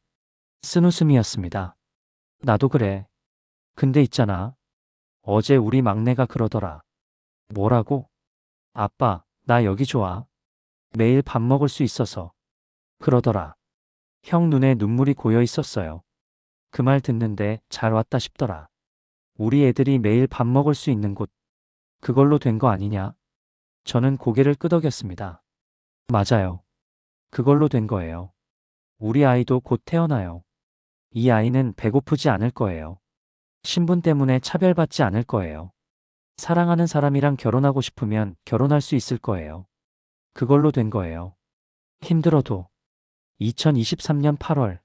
쓴웃음이었습니다. 나도 그래. 근데 있잖아. 어제 우리 막내가 그러더라. 뭐라고? 아빠, 나 여기 좋아. 매일 밥 먹을 수 있어서. 그러더라. 형 눈에 눈물이 고여 있었어요. 그 말 듣는데 잘 왔다 싶더라. 우리 애들이 매일 밥 먹을 수 있는 곳. 그걸로 된 거 아니냐? 저는 고개를 끄덕였습니다. 맞아요. 그걸로 된 거예요. 우리 아이도 곧 태어나요. 이 아이는 배고프지 않을 거예요. 신분 때문에 차별받지 않을 거예요. 사랑하는 사람이랑 결혼하고 싶으면 결혼할 수 있을 거예요. 그걸로 된 거예요. 힘들어도. 2023년 8월.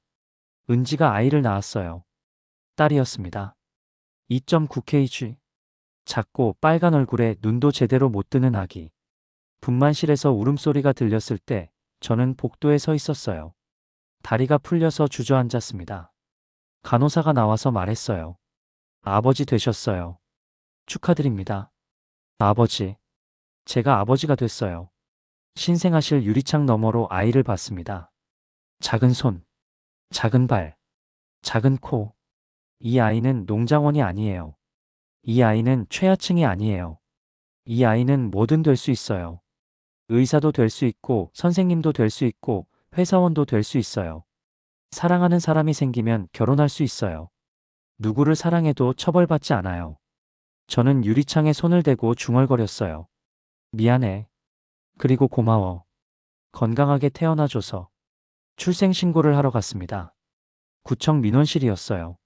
은지가 아이를 낳았어요. 딸이었습니다. 2.9kg. 작고 빨간 얼굴에 눈도 제대로 못 뜨는 아기. 분만실에서 울음소리가 들렸을 때 저는 복도에 서 있었어요. 다리가 풀려서 주저앉았습니다. 간호사가 나와서 말했어요. 아버지 되셨어요. 축하드립니다. 아버지. 제가 아버지가 됐어요. 신생아실 유리창 너머로 아이를 봤습니다. 작은 손, 작은 발, 작은 코. 이 아이는 농장원이 아니에요. 이 아이는 최하층이 아니에요. 이 아이는 뭐든 될 수 있어요. 의사도 될 수 있고, 선생님도 될 수 있고, 회사원도 될 수 있어요. 사랑하는 사람이 생기면 결혼할 수 있어요. 누구를 사랑해도 처벌받지 않아요. 저는 유리창에 손을 대고 중얼거렸어요. 미안해. 그리고 고마워. 건강하게 태어나줘서. 출생신고를 하러 갔습니다. 구청 민원실이었어요.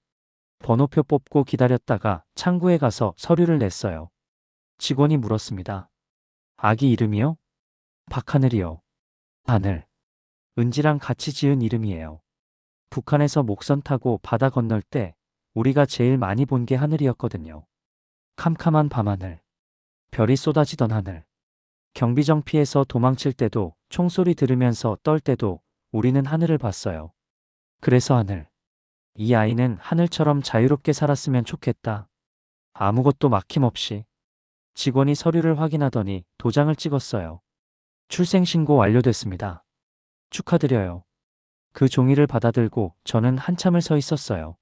번호표 뽑고 기다렸다가 창구에 가서 서류를 냈어요. 직원이 물었습니다. 아기 이름이요? 박하늘이요. 하늘. 은지랑 같이 지은 이름이에요. 북한에서 목선 타고 바다 건널 때 우리가 제일 많이 본 게 하늘이었거든요. 캄캄한 밤하늘. 별이 쏟아지던 하늘. 경비정 피해서 도망칠 때도 총소리 들으면서 떨 때도 우리는 하늘을 봤어요. 그래서 하늘. 이 아이는 하늘처럼 자유롭게 살았으면 좋겠다. 아무것도 막힘없이. 직원이 서류를 확인하더니 도장을 찍었어요. 출생신고 완료됐습니다. 축하드려요. 그 종이를 받아들고 저는 한참을 서 있었어요.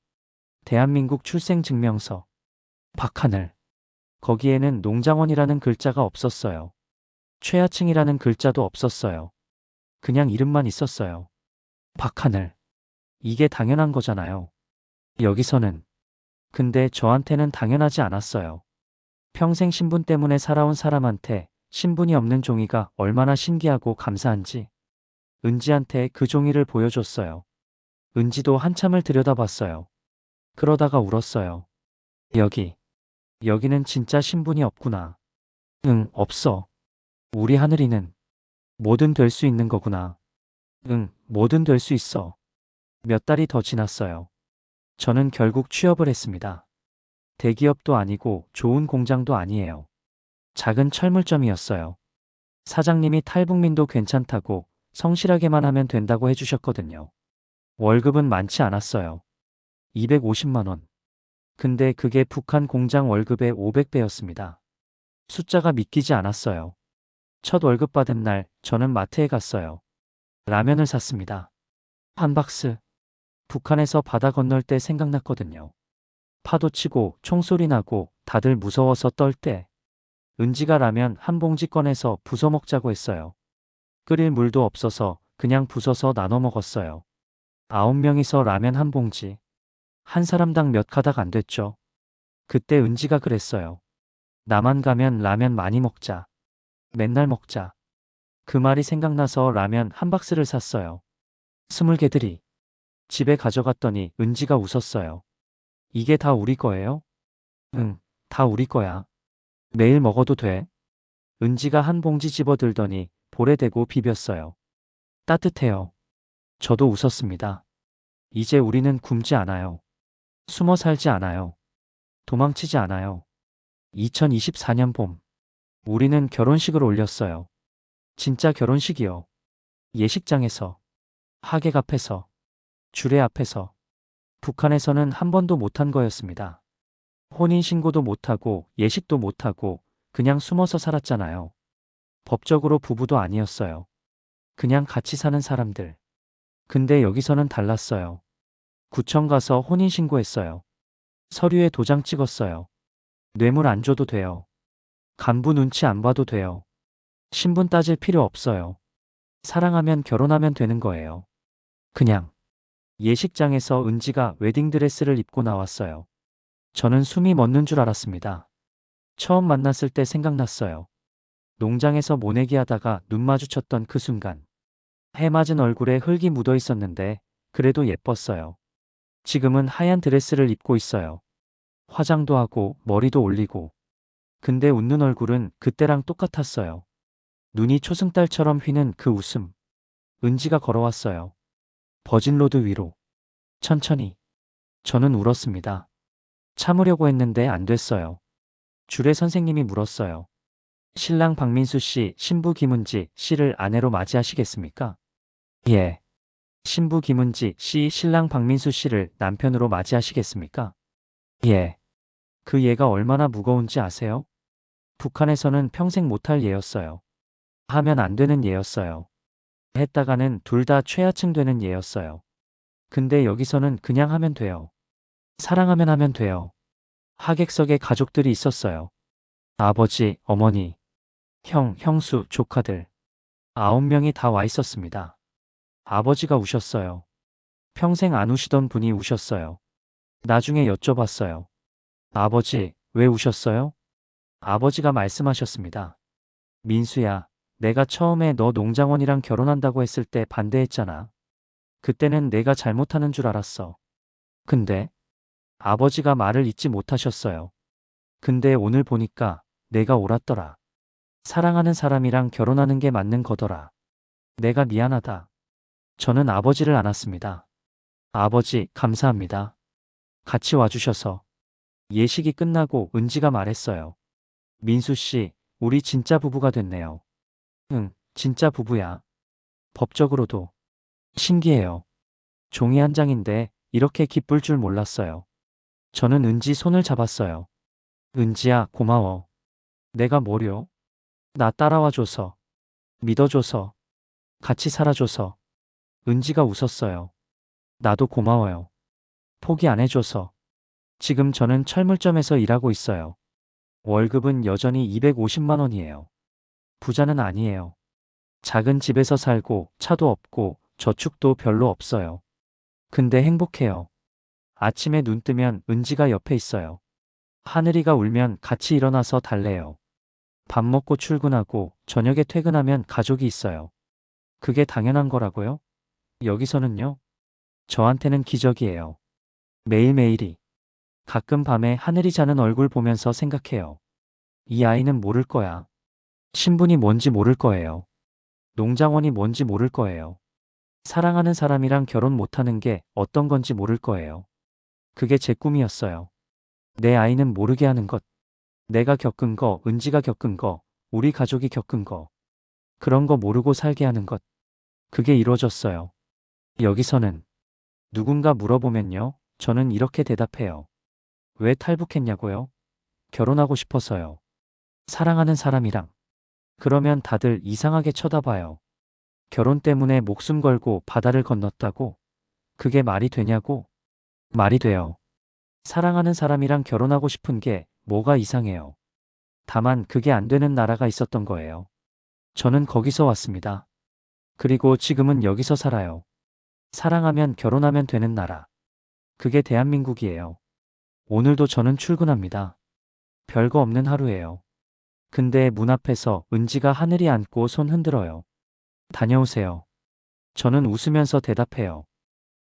대한민국 출생증명서. 박하늘. 거기에는 농장원이라는 글자가 없었어요. 최하층이라는 글자도 없었어요. 그냥 이름만 있었어요. 박하늘. 이게 당연한 거잖아요. 여기서는. 근데 저한테는 당연하지 않았어요. 평생 신분 때문에 살아온 사람한테 신분이 없는 종이가 얼마나 신기하고 감사한지. 은지한테 그 종이를 보여줬어요. 은지도 한참을 들여다봤어요. 그러다가 울었어요. 여기는 진짜 신분이 없구나. 응, 없어. 우리 하늘이는 뭐든 될 수 있는 거구나. 응, 뭐든 될 수 있어. 몇 달이 더 지났어요. 저는 결국 취업을 했습니다. 대기업도 아니고 좋은 공장도 아니에요. 작은 철물점이었어요. 사장님이 탈북민도 괜찮다고 성실하게만 하면 된다고 해주셨거든요. 월급은 많지 않았어요. 250만 원. 근데 그게 북한 공장 월급의 500배였습니다. 숫자가 믿기지 않았어요. 첫 월급 받은 날 저는 마트에 갔어요. 라면을 샀습니다. 한 박스. 북한에서 바다 건널 때 생각났거든요. 파도 치고 총소리 나고 다들 무서워서 떨 때 은지가 라면 한 봉지 꺼내서 부숴 먹자고 했어요. 끓일 물도 없어서 그냥 부숴서 나눠 먹었어요. 9명이서 라면 한 봉지. 한 사람당 몇 가닥 안 됐죠. 그때 은지가 그랬어요. 나만 가면 라면 많이 먹자. 맨날 먹자. 그 말이 생각나서 라면 한 박스를 샀어요. 20개들이. 집에 가져갔더니 은지가 웃었어요. 이게 다 우리 거예요? 응, 다 우리 거야. 매일 먹어도 돼? 은지가 한 봉지 집어들더니 볼에 대고 비볐어요. 따뜻해요. 저도 웃었습니다. 이제 우리는 굶지 않아요. 숨어 살지 않아요. 도망치지 않아요. 2024년 봄. 우리는 결혼식을 올렸어요. 진짜 결혼식이요. 예식장에서, 하객 앞에서, 주례 앞에서. 북한에서는 한 번도 못한 거였습니다. 혼인신고도 못하고 예식도 못하고 그냥 숨어서 살았잖아요. 법적으로 부부도 아니었어요. 그냥 같이 사는 사람들. 근데 여기서는 달랐어요. 구청 가서 혼인신고했어요. 서류에 도장 찍었어요. 뇌물 안 줘도 돼요. 간부 눈치 안 봐도 돼요. 신분 따질 필요 없어요. 사랑하면 결혼하면 되는 거예요. 그냥. 예식장에서 은지가 웨딩드레스를 입고 나왔어요. 저는 숨이 멎는 줄 알았습니다. 처음 만났을 때 생각났어요. 농장에서 모내기 하다가 눈 마주쳤던 그 순간. 해 맞은 얼굴에 흙이 묻어 있었는데 그래도 예뻤어요. 지금은 하얀 드레스를 입고 있어요. 화장도 하고 머리도 올리고. 근데 웃는 얼굴은 그때랑 똑같았어요. 눈이 초승달처럼 휘는 그 웃음. 은지가 걸어왔어요. 버진로드 위로. 천천히. 저는 울었습니다. 참으려고 했는데 안 됐어요. 주례 선생님이 물었어요. 신랑 박민수 씨, 신부 김은지 씨를 아내로 맞이하시겠습니까? 예. 신부 김은지 씨, 신랑 박민수 씨를 남편으로 맞이하시겠습니까? 예. 그 예가 얼마나 무거운지 아세요? 북한에서는 평생 못할 예였어요. 하면 안 되는 예였어요. 했다가는 둘 다 최하층 되는 예였어요. 근데 여기서는 그냥 하면 돼요. 사랑하면 하면 돼요. 하객석에 가족들이 있었어요. 아버지, 어머니, 형, 형수, 조카들. 9명이 다 와 있었습니다. 아버지가 우셨어요. 평생 안 우시던 분이 우셨어요. 나중에 여쭤봤어요. 아버지, 왜 우셨어요? 아버지가 말씀하셨습니다. 민수야, 내가 처음에 너 농장원이랑 결혼한다고 했을 때 반대했잖아. 그때는 내가 잘못하는 줄 알았어. 근데 아버지가 말을 잊지 못하셨어요. 근데 오늘 보니까 내가 옳았더라. 사랑하는 사람이랑 결혼하는 게 맞는 거더라. 내가 미안하다. 저는 아버지를 안았습니다. 아버지, 감사합니다. 같이 와주셔서. 예식이 끝나고 은지가 말했어요. 민수 씨, 우리 진짜 부부가 됐네요. 응, 진짜 부부야. 법적으로도. 신기해요. 종이 한 장인데 이렇게 기쁠 줄 몰랐어요. 저는 은지 손을 잡았어요. 은지야, 고마워. 내가 뭐려? 나 따라와줘서. 믿어줘서. 같이 살아줘서. 은지가 웃었어요. 나도 고마워요. 포기 안 해줘서. 지금 저는 철물점에서 일하고 있어요. 월급은 여전히 250만 원이에요. 부자는 아니에요. 작은 집에서 살고 차도 없고 저축도 별로 없어요. 근데 행복해요. 아침에 눈 뜨면 은지가 옆에 있어요. 하늘이가 울면 같이 일어나서 달래요. 밥 먹고 출근하고 저녁에 퇴근하면 가족이 있어요. 그게 당연한 거라고요? 여기서는요? 저한테는 기적이에요. 매일매일이. 가끔 밤에 하늘이 자는 얼굴 보면서 생각해요. 이 아이는 모를 거야. 신분이 뭔지 모를 거예요. 농장원이 뭔지 모를 거예요. 사랑하는 사람이랑 결혼 못하는 게 어떤 건지 모를 거예요. 그게 제 꿈이었어요. 내 아이는 모르게 하는 것. 내가 겪은 거, 은지가 겪은 거, 우리 가족이 겪은 거. 그런 거 모르고 살게 하는 것. 그게 이루어졌어요. 여기서는 누군가 물어보면요. 저는 이렇게 대답해요. 왜 탈북했냐고요? 결혼하고 싶어서요. 사랑하는 사람이랑. 그러면 다들 이상하게 쳐다봐요. 결혼 때문에 목숨 걸고 바다를 건넜다고? 그게 말이 되냐고? 말이 돼요. 사랑하는 사람이랑 결혼하고 싶은 게 뭐가 이상해요. 다만 그게 안 되는 나라가 있었던 거예요. 저는 거기서 왔습니다. 그리고 지금은 여기서 살아요. 사랑하면 결혼하면 되는 나라. 그게 대한민국이에요. 오늘도 저는 출근합니다. 별거 없는 하루예요. 근데 문 앞에서 은지가 하늘이 안고 손 흔들어요. 다녀오세요. 저는 웃으면서 대답해요.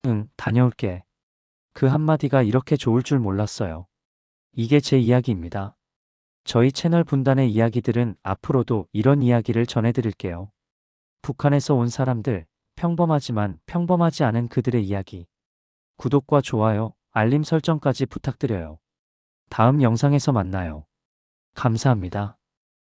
응, 다녀올게. 그 한마디가 이렇게 좋을 줄 몰랐어요. 이게 제 이야기입니다. 저희 채널 분단의 이야기들은 앞으로도 이런 이야기를 전해드릴게요. 북한에서 온 사람들, 평범하지만 평범하지 않은 그들의 이야기. 구독과 좋아요, 알림 설정까지 부탁드려요. 다음 영상에서 만나요. 감사합니다.